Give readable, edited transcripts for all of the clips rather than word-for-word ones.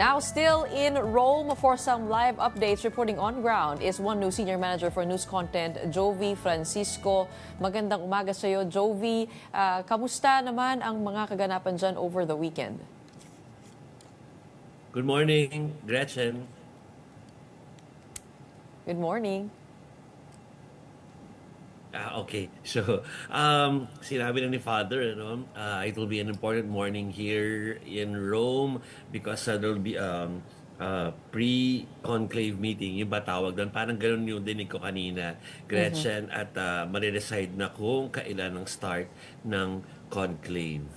Now, still in Rome for some live updates, reporting on ground is One News Senior Manager for News Content, Jovi Francisco. Magandang umaga sa iyo, Jovi. Kamusta naman ang mga kaganapan dyan over the weekend? Good morning, Gretchen. Good morning. Okay. So, sinabi na ni Father, it will be an important morning here in Rome because there will be pre-conclave meeting, yung ba tawag doon? Parang ganun yung dinig ko kanina, Gretchen, at maridecide na kung kailan ang start ng conclave.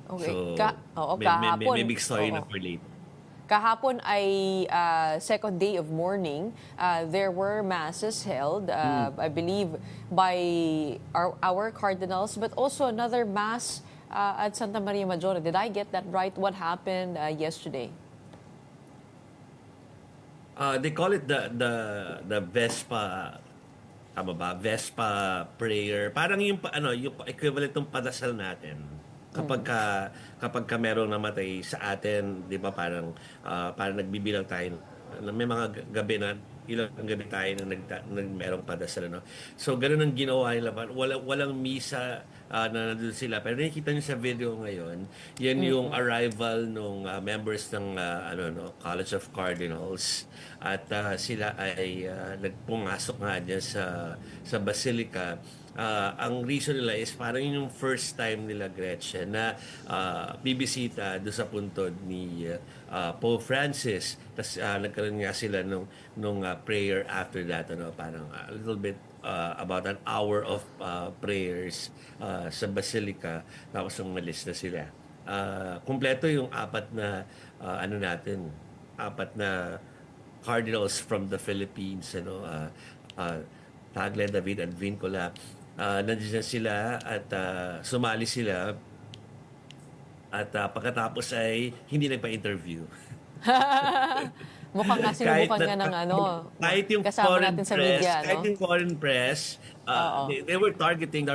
Okay. So, Oo, may kahapon. big story na Oo. for later. Kahapon ay second day of mourning. There were masses held, I believe, by our cardinals, but also another mass at Santa Maria Maggiore. Did I get that right? What happened yesterday? They call it the Vespa, tama ba? Vespa prayer. Parang yung yung equivalent ng padasal natin. Kapag ka merong namatay sa atin, 'di ba, parang nagbibilang tayo may mga gabi na ilang gabi tayo na merong padasal, no? So ganoon ang ginawa nila, walang misa na nandun sila. Pero nakikita niyo sa video ngayon, yan yung arrival ng members ng College of Cardinals, at sila ay nagpumasok nga diyan sa Basilica. Ang reason nila is parang yun yung first time nila, Gretchen, na bibisita doon sa puntod ni Pope Francis. Tapos nagkaroon nga sila nung prayer after that, parang a little bit about an hour of prayers sa Basilica. Tapos umalis na sila. Kumpleto yung apat na apat na cardinals from the Philippines, Tagle, David, at Vincula. Nandiyan sila at sumali sila, at pagkatapos ay hindi nagpa-interview. Mukhang nga sinubukan nga ng kahit yung kasama foreign natin sa press, media, kahit no? yung foreign press, Oo. they were targeting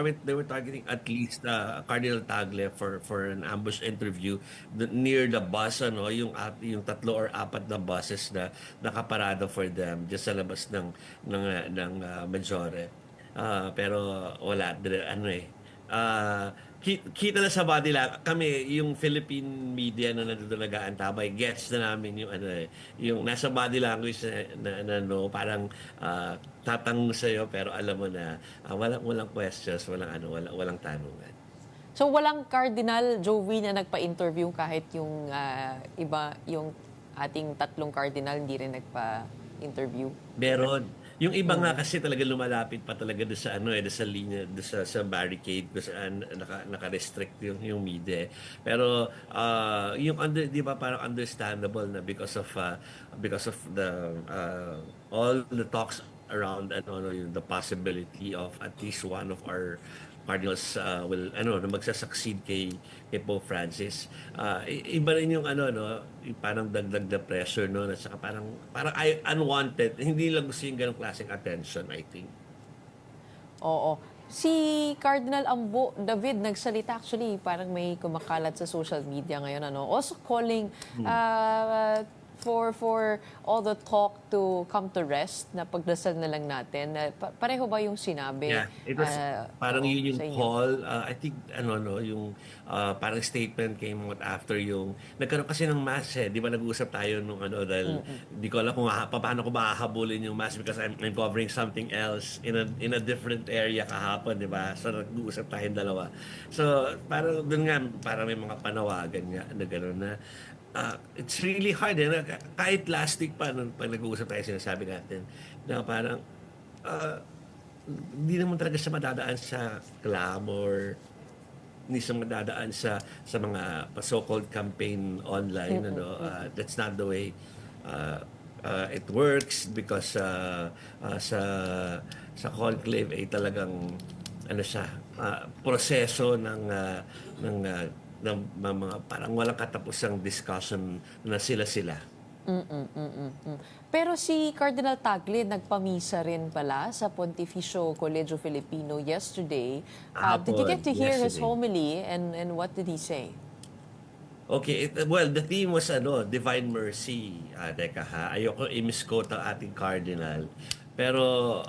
at least Cardinal Tagle for an ambush interview near the bus, yung tatlo or apat na buses na nakaparado for them just sa labas ng Maggiore. Pero wala, kita na sa body lang kami, yung Philippine media na nandito nag-aantabay, gets na namin yung nasa body language parang tatanong sa iyo, pero alam mo na walang questions, walang tanungan. So walang Cardinal Jovi na nagpa-interview kahit yung iba, yung ating tatlong cardinal hindi rin nagpa-interview? Meron. Yung iba nga kasi talaga lumalapit pa talaga doon sa doon sa linya, doon sa barricade kung saan naka-restrict yung media. Pero di ba, parang understandable na because of the all the talks around yung the possibility of at least one of our cardinals will na magsasucceed kay Pope Francis. Iba rin yung yung parang dagdag na pressure, at saka parang unwanted, hindi lang gusto yung ganong klaseng attention, I think. Oo. Si Cardinal Ambo David nagsalita, actually, parang may kumakalat sa social media ngayon, also calling for all the talk to come to rest, na pagdasal na lang natin. Pareho ba yung sinabi? Yeah, it was parang yun sa yung inyo? call. I think yung parang statement came out after yung nagkaroon kasi ng mass, di ba, nag-uusap tayo nung dahil di ko alam kung paano ko mahahabulin yung mass because I'm covering something else in a different area kahapon, di ba? So nag-uusap tayong dalawa. So parang doon nga, parang may mga panawagan nga na gano'n na it's really hard, kahit last week pa nung pag nag-uusap tayo, sinasabi natin na parang hindi naman talaga siya madadaan sa clamor, hindi siya madadaan sa mga so-called campaign online, that's not the way it works, because sa conclave ay talagang siya, proseso ng mga parang walang katapusang discussion na sila. Pero si Cardinal Tagle nagpamisa rin pala sa Pontificio Collegio Filipino yesterday. Did you get to hear his Yesterday. homily, and what did he say? Okay, well, the theme was Divine Mercy. Teka ha, ayoko i-misquote ang ating cardinal. Pero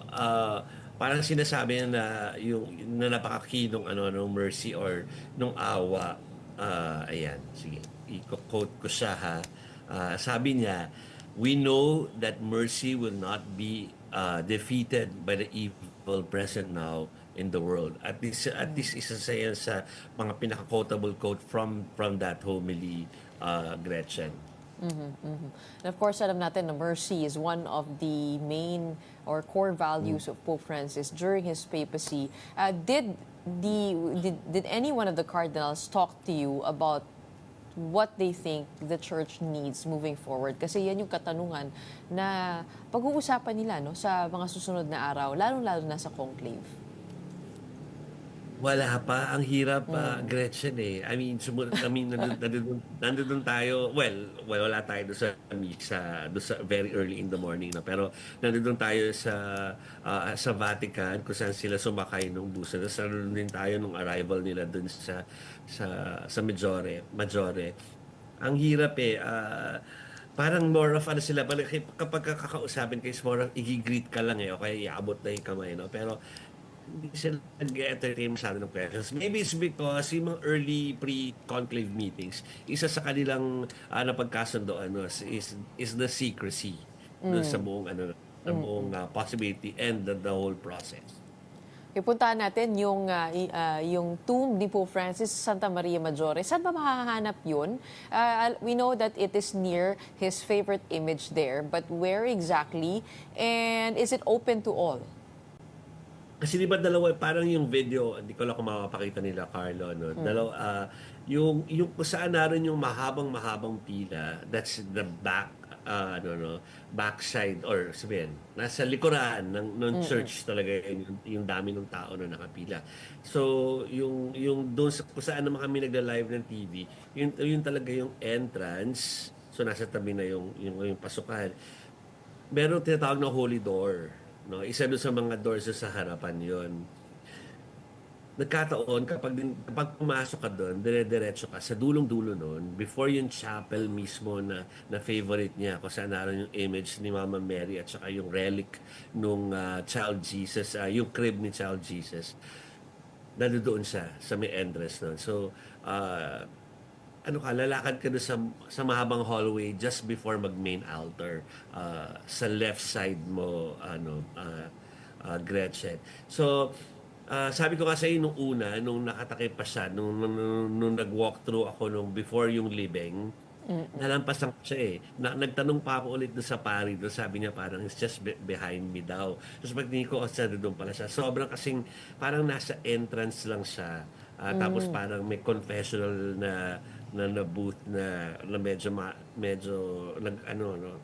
parang sinasabi niya na yung na napakakinong nung mercy or nung awa. Ayan, sige. I-quote ko siya ha. Sabi niya, we know that mercy will not be defeated by the evil present now in the world. At least isa sa yan sa mga pinaka-quotable quote from that homily, Gretchen. And of course, alam natin na mercy is one of the main or core values of Pope Francis during his papacy. Did any one of the cardinals talk to you about what they think the church needs moving forward? Kasi yan yung katanungan na pag-uusapan nila sa mga susunod na araw, lalong-lalo na sa conclave. Wala pa. Ang hirap, Gretchen eh. Nandun tayo. Well, wala tayo doon sa misa, doon sa very early in the morning. No? Pero nandun tayo sa Vatican kung saan sila sumakay nung bus. Tapos nandun din tayo nung arrival nila doon sa Maggiore. Ang hirap eh. Parang more of sila. Kapag kakausapin kayo, more of i-greet ka lang eh. O kaya iabot na yung kamay. No? Pero hindi sila nag-entertain masyado ng questions. Maybe it's because yung mga early pre-conclave meetings, isa sa kanilang napagkasundoan is the secrecy dun sa buong possibility and the whole process. Ipuntahan natin yung tomb ni Pope Francis sa Santa Maria Maggiore. Saan ba mahahanap yun? We know that it is near his favorite image there, but where exactly? And is it open to all? Kasi di ba dalawa, parang yung video, hindi ko lang kung makapakita nila, Carlo, no? Dalawa, yung kung saan naroon yung mahabang pila, that's the backside, or sabihin, nasa likuran ng church talaga yung dami ng tao na nakapila. So, yung doon kung saan naman kami nagla-live ng TV, yun talaga yung entrance, so nasa tabi na yung pasukan. Meron tinatawag na holy door. No, isa doon sa mga doors sa harapan 'yon. Nagkataon kapag pumasok ka doon, dire-diretso ka sa dulong-dulo noon, before yung chapel mismo na favorite niya, kung saan naroon yung image ni Mama Mary at saka yung relic nung child Jesus, yung crib ni child Jesus. Nandoon siya sa may entrance noon. So, lalakad ka doon sa mahabang hallway just before mag-main altar, sa left side mo, Gretchen. So, sabi ko kasi nung una, nung nakatakip pa siya, nung nag-walk through ako nung before yung libing, nalampasan ko siya eh. Nagtanong pa ako ulit doon sa pari doon, sabi niya parang it's just behind me daw. Tapos pagtingin ko, doon pala siya. Sobrang kasing parang nasa entrance lang siya. Tapos parang may confessional na booth na medyo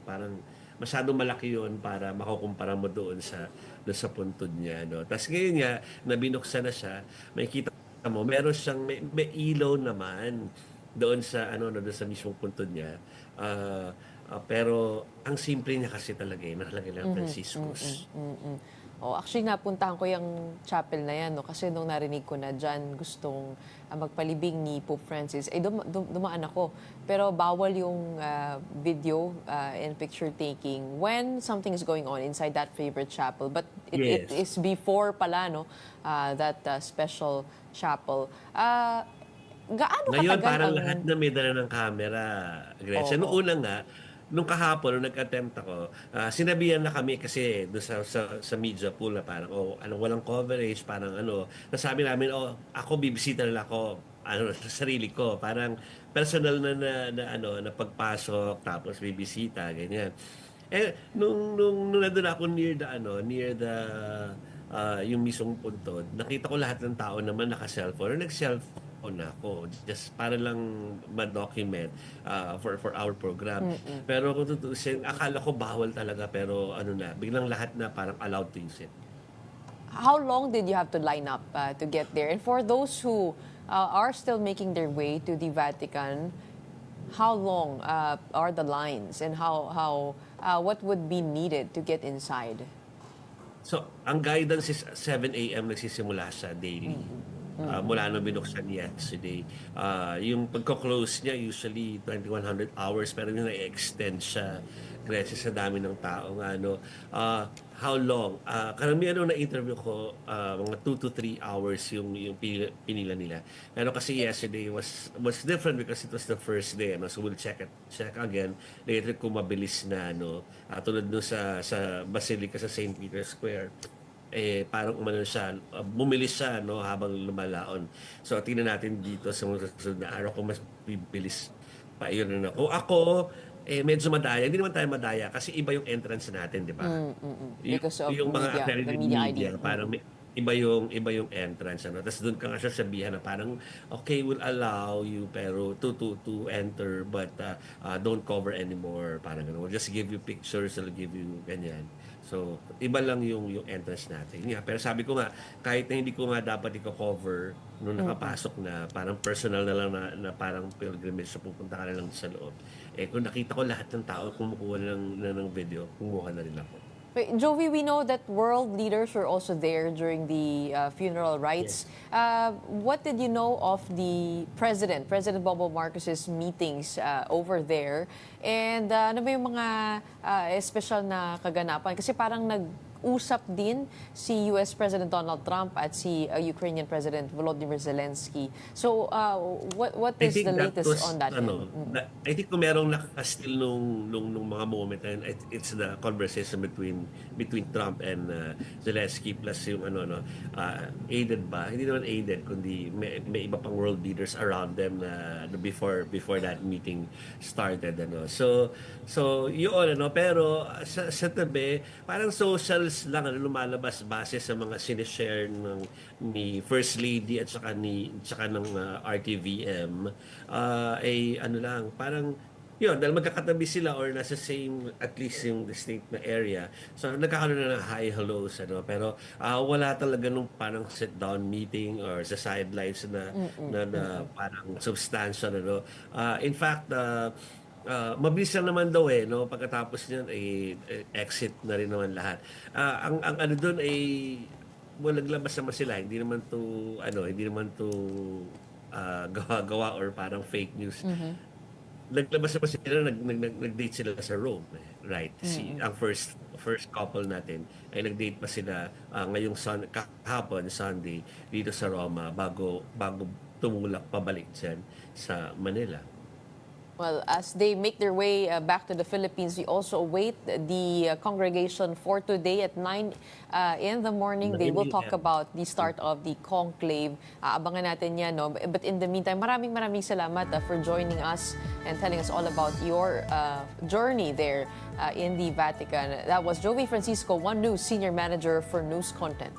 parang masyadong malaki yon para makukumpara mo doon sa puntod niya, no. Tapos ngayon nga na binuksan na siya, makikita mo meron siyang may ilaw naman doon sa doon sa mismong puntod niya. Pero ang simple niya kasi talaga nakalagay lang Franciscus. Oh, actually, napuntahan ko yung chapel na yan, no? Kasi nung narinig ko na dyan gustong magpalibing ni Pope Francis, dumaan ako. Pero bawal yung video and picture taking when something is going on inside that favorite chapel. But it is before pala, no? That special chapel. Gaano Ngayon, katagal parang ang... lahat na may dala ng camera, Gretchen. Noong una nga, nung kahapon, nung nag-attempt ako, sinabihan na kami kasi doon sa media pool na parang, walang coverage, parang nasabi namin, ako bibisita na ako, sa sarili ko, parang personal na pagpasok, tapos bibisita, ganyan. Nung nandun ako near the yung mismong puntod, nakita ko lahat ng tao naman naka-cellphone, nag-cellphone na ako just para lang ma-document for our program. Pero kung tutusin, akala ko bawal talaga pero biglang lahat na parang allowed to use it. How long did you have to line up to get there? And for those who are still making their way to the Vatican, how long are the lines and what would be needed to get inside? So, ang guidance is 7 a.m. nagsisimula siya daily. mula nung binuksan yesterday. Yung pagko-close niya usually 2100 hours pero yung na-extend siya kasi sa dami ng tao nga ano. How long? Karamihan nung na-interview ko, mga 2 to 3 hours yung pinila nila. Pero kasi yesterday was different because it was the first day, ano. So we'll check again later kung mabilis na, ano. Tulad no sa Basilica sa St. Peter's Square, parang umano siya, bumilis siya, no, habang lumalaon. So tingnan natin dito sa mga susunod na araw kung mas bibilis pa yun, ano. Kung ako, medyo madaya. Hindi naman tayo madaya kasi iba yung entrance natin, di ba? Because of Yung mga media, the accredited media ID. media, parang iba yung entrance, ano. Tapos doon ka nga sasabihan na parang okay, we'll allow you pero to enter but don't cover anymore, parang gano'n. We'll just give you pictures, we'll give you ganyan. So, iba lang yung entrance natin. Yeah, pero sabi ko nga, kahit na hindi ko nga dapat i-cover nung nakapasok na, parang personal na lang na parang pilgrimage sa pupunta ka na lang sa loob. Kung nakita ko lahat ng tao kumukuha ng video, kumuha na rin ako. But Jovi, we know that world leaders were also there during the funeral rites. What did you know of the President Bongbong Marcos's meetings over there? And ano ba yung mga special na kaganapan? Kasi parang nag-usap din si US President Donald Trump at si Ukrainian President Volodymyr Zelensky. So what I is think the that latest was, on that? I think kung merong nakastil nung mga moment na yun, it's the conversation between Trump and Zelensky plus yung aided ba? Hindi naman aided, kundi may iba pang world leaders around them na before that meeting started, ano. So yun, ano, pero sa tabi, parang socials lang, ano, lumalabas base sa mga sinishare ni First Lady at saka ng RTVM, ay ano lang, parang yun, dahil magkakatabi sila or nasa same, at least yung distinct na area. So, nagkakaroon na ng hi, hellos, ano. Pero, wala talaga nung parang sit-down meeting or sa sidelines na parang substantial, ano. In fact, mabilis lang naman daw, no? Pagkatapos niyan, exit na rin naman lahat. Ang ano doon ay, naglabas naman sila. Hindi naman to gawa-gawa or parang fake news. Naglabas naman sila, nag-date sila sa Rome, right? Ang first couple natin ay nag-date pa sila ngayong kahapon, Sunday, dito sa Roma bago tumulak pabalik dyan sa Manila. Well, as they make their way back to the Philippines, we also await the congregation for today at 9 in the morning. They will talk about the start of the conclave. Abangan natin yan, no? But in the meantime, maraming salamat for joining us and telling us all about your journey there in the Vatican. That was Jovi Francisco, One News Senior Manager for News Content.